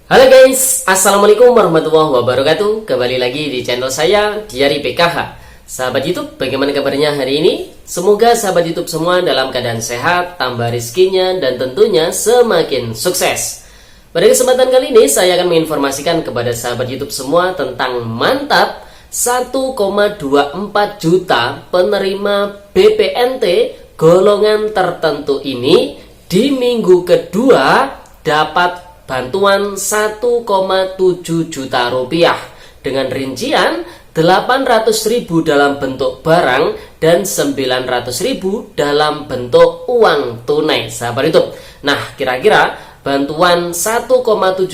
Halo guys, Assalamualaikum warahmatullahi wabarakatuh. Kembali lagi di channel saya, Diari PKH. Sahabat YouTube, bagaimana kabarnya hari ini? Semoga sahabat YouTube semua dalam keadaan sehat, tambah rizkinya, dan tentunya semakin sukses. Pada kesempatan kali ini, saya akan menginformasikan kepada sahabat YouTube semua tentang mantap 1,24 juta penerima BPNT golongan tertentu ini di minggu kedua dapat bantuan 1,7 juta rupiah dengan rincian 800.000 dalam bentuk barang dan 900.000 dalam bentuk uang tunai, sahabat YouTube. Nah, kira-kira bantuan 1,7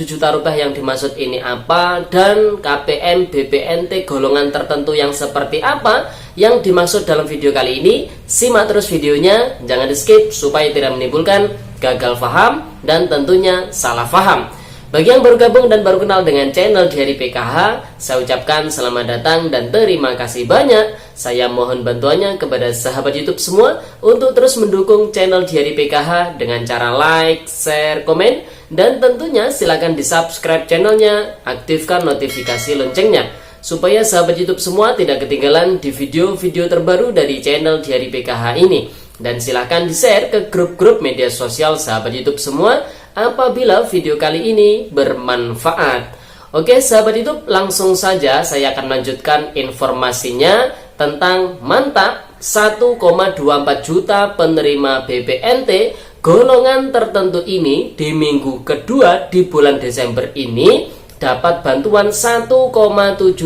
juta rupiah yang dimaksud ini apa, dan KPM BPNT golongan tertentu yang seperti apa yang dimaksud dalam video kali ini? Simak terus videonya, jangan di skip supaya tidak menimbulkan gagal paham dan tentunya salah paham. Bagi yang baru gabung dan baru kenal dengan channel Diari PKH, saya ucapkan selamat datang dan terima kasih banyak. Saya mohon bantuannya kepada sahabat YouTube semua untuk terus mendukung channel Diari PKH dengan cara like, share, komen, dan tentunya silakan di subscribe channelnya, aktifkan notifikasi loncengnya supaya sahabat YouTube semua tidak ketinggalan di video-video terbaru dari channel Diari PKH ini. Dan silahkan di-share ke grup-grup media sosial sahabat YouTube semua apabila video kali ini bermanfaat. Oke sahabat YouTube, langsung saja saya akan melanjutkan informasinya tentang mantap 1,24 juta penerima BPNT golongan tertentu ini di minggu kedua di bulan Desember ini dapat bantuan 1,7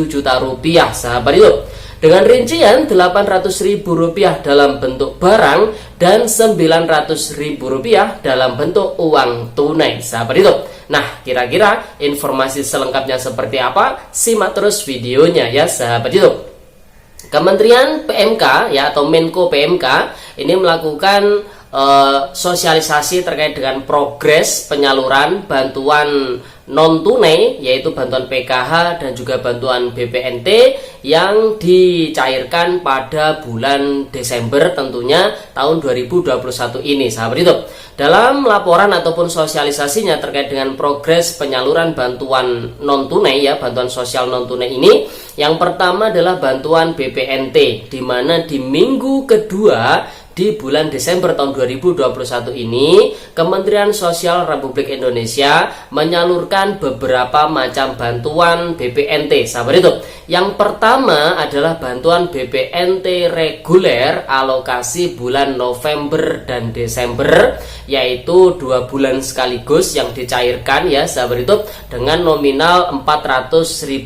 juta rupiah, sahabat YouTube, dengan rincian 800.000 rupiah dalam bentuk barang dan 900.000 rupiah dalam bentuk uang tunai, sahabat YouTube. Nah, kira-kira informasi selengkapnya seperti apa? Simak terus videonya ya, sahabat YouTube. Kementerian PMK ya, atau Menko PMK ini melakukan sosialisasi terkait dengan progres penyaluran bantuan non tunai, yaitu bantuan PKH dan juga bantuan BPNT yang dicairkan pada bulan Desember tentunya tahun 2021 ini, sahabat YouTube. Dalam laporan ataupun sosialisasinya terkait dengan progres penyaluran bantuan non tunai ya, bantuan sosial non tunai ini, yang pertama adalah bantuan BPNT, di mana di minggu kedua di bulan Desember tahun 2021 ini, Kementerian Sosial Republik Indonesia menyalurkan beberapa macam bantuan BPNT, sahabat YouTube. Yang pertama adalah bantuan BPNT reguler alokasi bulan November dan Desember, yaitu 2 bulan sekaligus yang dicairkan ya, sahabat YouTube, dengan nominal Rp400.000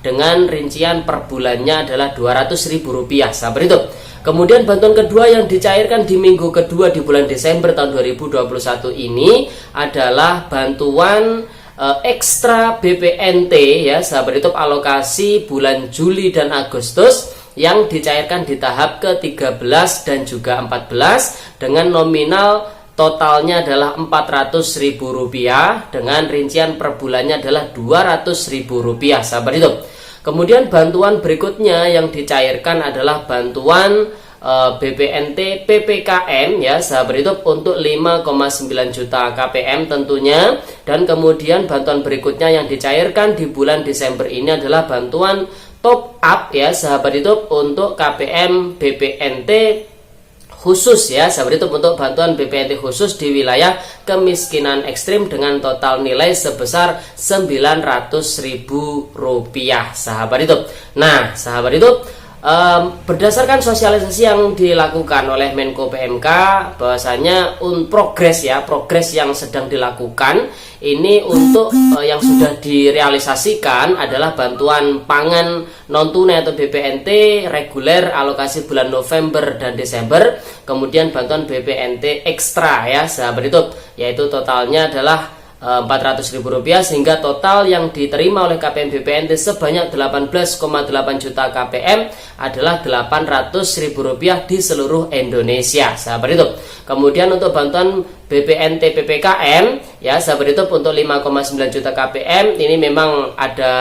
dengan rincian per bulannya adalah Rp200.000, sahabat YouTube. Kemudian bantuan kedua yang dicairkan di minggu kedua di bulan Desember tahun 2021 ini adalah bantuan ekstra BPNT ya, sahabat YouTube, alokasi bulan Juli dan Agustus yang dicairkan di tahap ke-13 dan juga 14 dengan nominal totalnya adalah Rp400.000 dengan rincian per bulannya adalah Rp200.000, sahabat YouTube. Kemudian bantuan berikutnya yang dicairkan adalah bantuan BPNT PPKM ya, sahabat YouTube, untuk 5,9 juta KPM tentunya. Dan kemudian bantuan berikutnya yang dicairkan di bulan Desember ini adalah bantuan top up ya, sahabat YouTube, untuk KPM BPNT khusus ya, sahabat YouTube, untuk bantuan BPNT khusus di wilayah kemiskinan ekstrim dengan total nilai sebesar Rp900.000, sahabat YouTube. Nah, sahabat YouTube, berdasarkan sosialisasi yang dilakukan oleh Menko PMK, bahwasanya progres yang sedang dilakukan ini untuk yang sudah direalisasikan adalah bantuan pangan non tunai atau BPNT reguler alokasi bulan November dan Desember, kemudian bantuan BPNT ekstra ya, sahabat YouTube, yaitu totalnya adalah Rp400.000, sehingga total yang diterima oleh KPM BPNT sebanyak 18,8 juta KPM adalah Rp800.000 di seluruh Indonesia, sahabat YouTube. Kemudian untuk bantuan BPNT PPKM ya, sahabat YouTube, untuk 5,9 juta KPM ini memang ada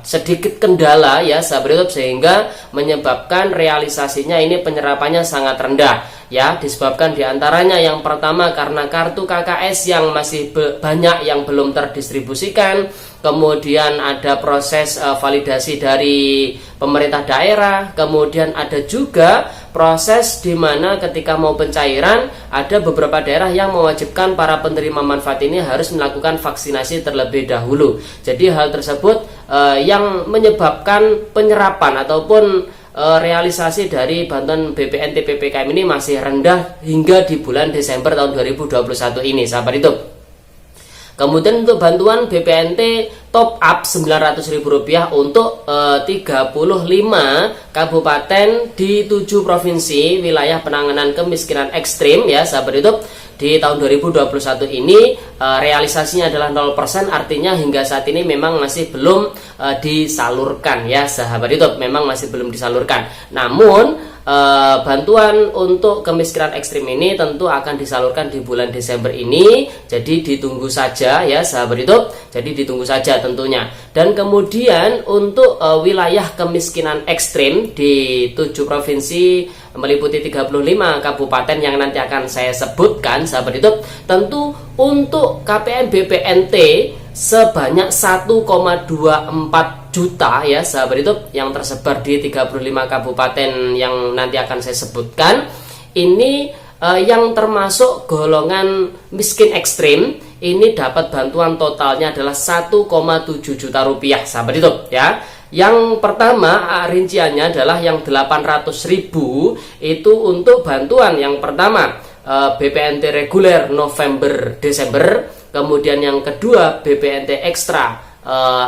sedikit kendala ya, sahabat YouTube, sehingga menyebabkan realisasinya ini penyerapannya sangat rendah. ya, disebabkan diantaranya yang pertama karena kartu KKS yang masih banyak yang belum terdistribusikan, kemudian ada proses validasi dari pemerintah daerah, kemudian ada juga proses di mana ketika mau pencairan ada beberapa daerah yang mewajibkan para penerima manfaat ini harus melakukan vaksinasi terlebih dahulu. Jadi hal tersebut yang menyebabkan penyerapan ataupun realisasi dari bantuan BPNT PPKM ini masih rendah hingga di bulan Desember tahun 2021 ini, sahabat hidup. Kemudian untuk bantuan BPNT top up Rp900.000 untuk 35 kabupaten di 7 provinsi wilayah penanganan kemiskinan ekstrim, ya sahabat hidup. Di tahun 2021 ini realisasinya adalah 0%, artinya hingga saat ini memang masih belum disalurkan, ya sahabat hidup, memang masih belum disalurkan. Namun bantuan untuk kemiskinan ekstrim ini tentu akan disalurkan di bulan Desember ini, jadi ditunggu saja, ya sahabat hidup. Jadi ditunggu saja tentunya. Dan kemudian untuk wilayah kemiskinan ekstrim di 7 provinsi meliputi 35 kabupaten yang nanti akan saya sebutkan, sahabat hidup, tentu untuk KPM BPNT sebanyak 1,24 juta, ya sahabat hidup, yang tersebar di 35 kabupaten yang nanti akan saya sebutkan. Ini yang termasuk golongan miskin ekstrim, ini dapat bantuan totalnya adalah 1,7 juta rupiah, sahabat hidup, ya. Yang pertama rinciannya adalah yang 800.000 itu untuk bantuan yang pertama BPNT reguler November Desember, kemudian yang kedua BPNT ekstra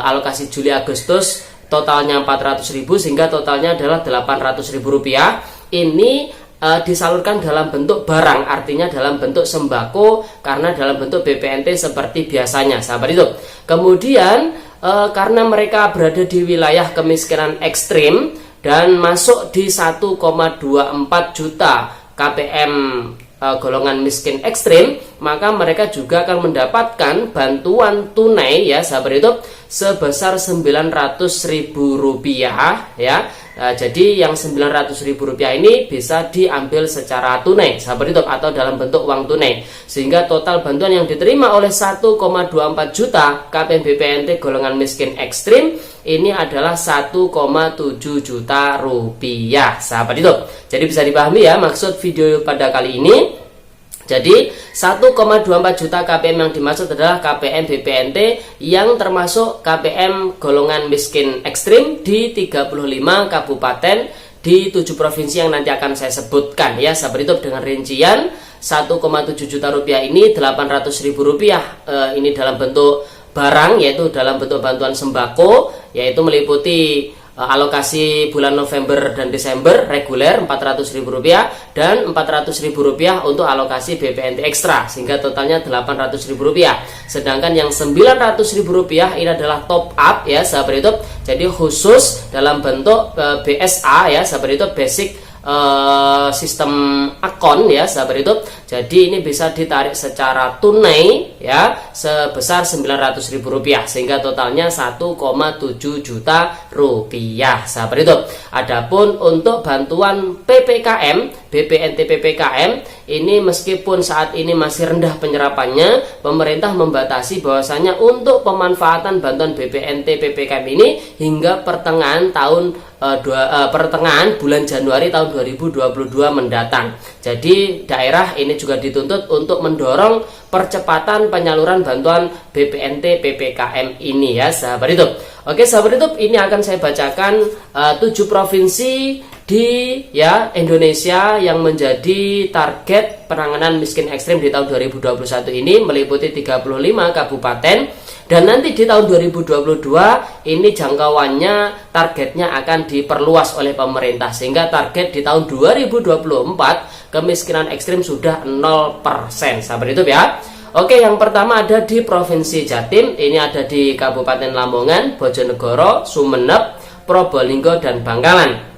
alokasi Juli Agustus totalnya 400.000 sehingga totalnya adalah 800.000 rupiah. Ini disalurkan dalam bentuk barang, artinya dalam bentuk sembako karena dalam bentuk BPNT seperti biasanya, sahabat hidup. Kemudian karena mereka berada di wilayah kemiskinan ekstrim dan masuk di 1,24 juta KPM golongan miskin ekstrim, maka mereka juga akan mendapatkan bantuan tunai, ya sahabat hidup, sebesar Rp900.000, ya. Jadi yang Rp900.000 ini bisa diambil secara tunai, sahabat hidup, atau dalam bentuk uang tunai, sehingga total bantuan yang diterima oleh 1,24 juta KPM BPNT golongan miskin ekstrim ini adalah 1,7 juta rupiah, sahabat hidup. Jadi bisa dipahami, ya, maksud video pada kali ini. Jadi 1,24 juta KPM yang dimaksud adalah KPM BPNT yang termasuk KPM golongan miskin ekstrim di 35 kabupaten di 7 provinsi yang nanti akan saya sebutkan, ya sahabat hidup, dengan rincian 1,7 juta rupiah ini 800.000 rupiah ini dalam bentuk barang, yaitu dalam bentuk bantuan sembako, yaitu meliputi alokasi bulan November dan Desember reguler Rp400.000 dan Rp400.000 untuk alokasi BPNT ekstra sehingga totalnya Rp800.000. Sedangkan yang Rp900.000 ini adalah top up, ya sahabat hidup. Jadi khusus dalam bentuk BSA, ya sahabat hidup, basic sistem akun, ya sahabat hidup. Jadi ini bisa ditarik secara tunai, ya, sebesar Rp900.000 sehingga totalnya 1,7 juta rupiah, sahabat hidup. Adapun untuk bantuan PPKM BPNT PPKM ini meskipun saat ini masih rendah penyerapannya, pemerintah membatasi bahwasanya untuk pemanfaatan bantuan BPNT PPKM ini hingga pertengahan bulan Januari tahun 2022 mendatang. Jadi daerah ini juga dituntut untuk mendorong percepatan penyaluran bantuan BPNT PPKM ini, ya sahabat hidup. Oke sahabat hidup, ini akan saya bacakan 7 provinsi di Indonesia yang menjadi target penanganan miskin ekstrim di tahun 2021 ini, meliputi 35 kabupaten. Dan nanti di tahun 2022 ini jangkauannya targetnya akan diperluas oleh pemerintah sehingga target di tahun 2024 kemiskinan ekstrim sudah 0%, sahabat hidup, ya. Oke, yang pertama ada di Provinsi Jatim, ini ada di Kabupaten Lamongan, Bojonegoro, Sumeneb, Probolinggo, dan Bangkalan.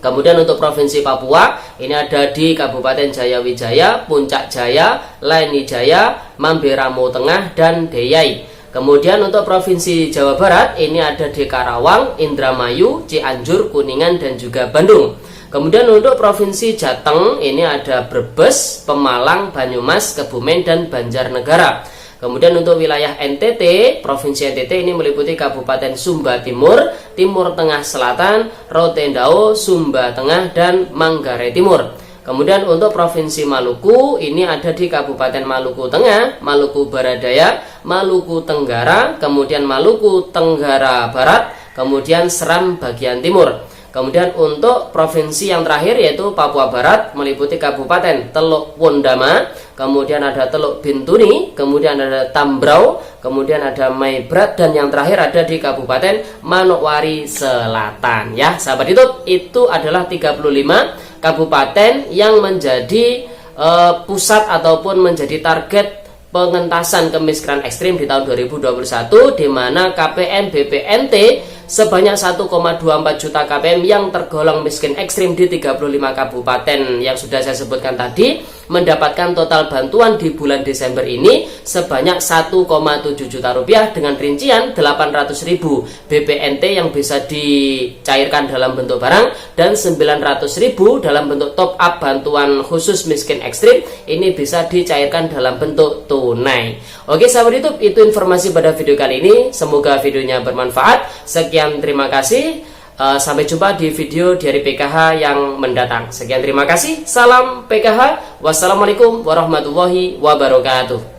Kemudian untuk Provinsi Papua, ini ada di Kabupaten Jayawijaya, Puncak Jaya, Leni Jaya, Mamberamo Tengah, dan Deyai. Kemudian untuk Provinsi Jawa Barat, ini ada di Karawang, Indramayu, Cianjur, Kuningan, dan juga Bandung. Kemudian untuk Provinsi Jateng ini ada Brebes, Pemalang, Banyumas, Kebumen, dan Banjarnegara. Kemudian untuk wilayah NTT, Provinsi NTT ini meliputi Kabupaten Sumba Timur, Timur Tengah Selatan, Rotendao, Sumba Tengah, dan Manggarai Timur. Kemudian untuk Provinsi Maluku ini ada di Kabupaten Maluku Tengah, Maluku Baradaya, Maluku Tenggara, kemudian Maluku Tenggara Barat, kemudian Seram bagian timur. Kemudian untuk provinsi yang terakhir yaitu Papua Barat meliputi Kabupaten Teluk Wondama, kemudian ada Teluk Bintuni, kemudian ada Tambrau, kemudian ada Maibrat, dan yang terakhir ada di Kabupaten Manokwari Selatan. Ya, sahabat YouTube, itu adalah 35 kabupaten yang menjadi pusat ataupun menjadi target pengentasan kemiskinan ekstrim di tahun 2021, di mana KPM BPNT sebanyak 1,24 juta KPM yang tergolong miskin ekstrim di 35 kabupaten yang sudah saya sebutkan tadi mendapatkan total bantuan di bulan Desember ini sebanyak 1,7 juta rupiah dengan rincian 800.000 BPNT yang bisa dicairkan dalam bentuk barang dan 900.000 dalam bentuk top up bantuan khusus miskin ekstrim ini bisa dicairkan dalam bentuk tunai. Oke sahabat YouTube, itu informasi pada video kali ini, semoga videonya bermanfaat. Sekian, terima kasih. Sampai jumpa di video dari PKH yang mendatang. Sekian, terima kasih. Salam PKH. Wassalamualaikum warahmatullahi wabarakatuh.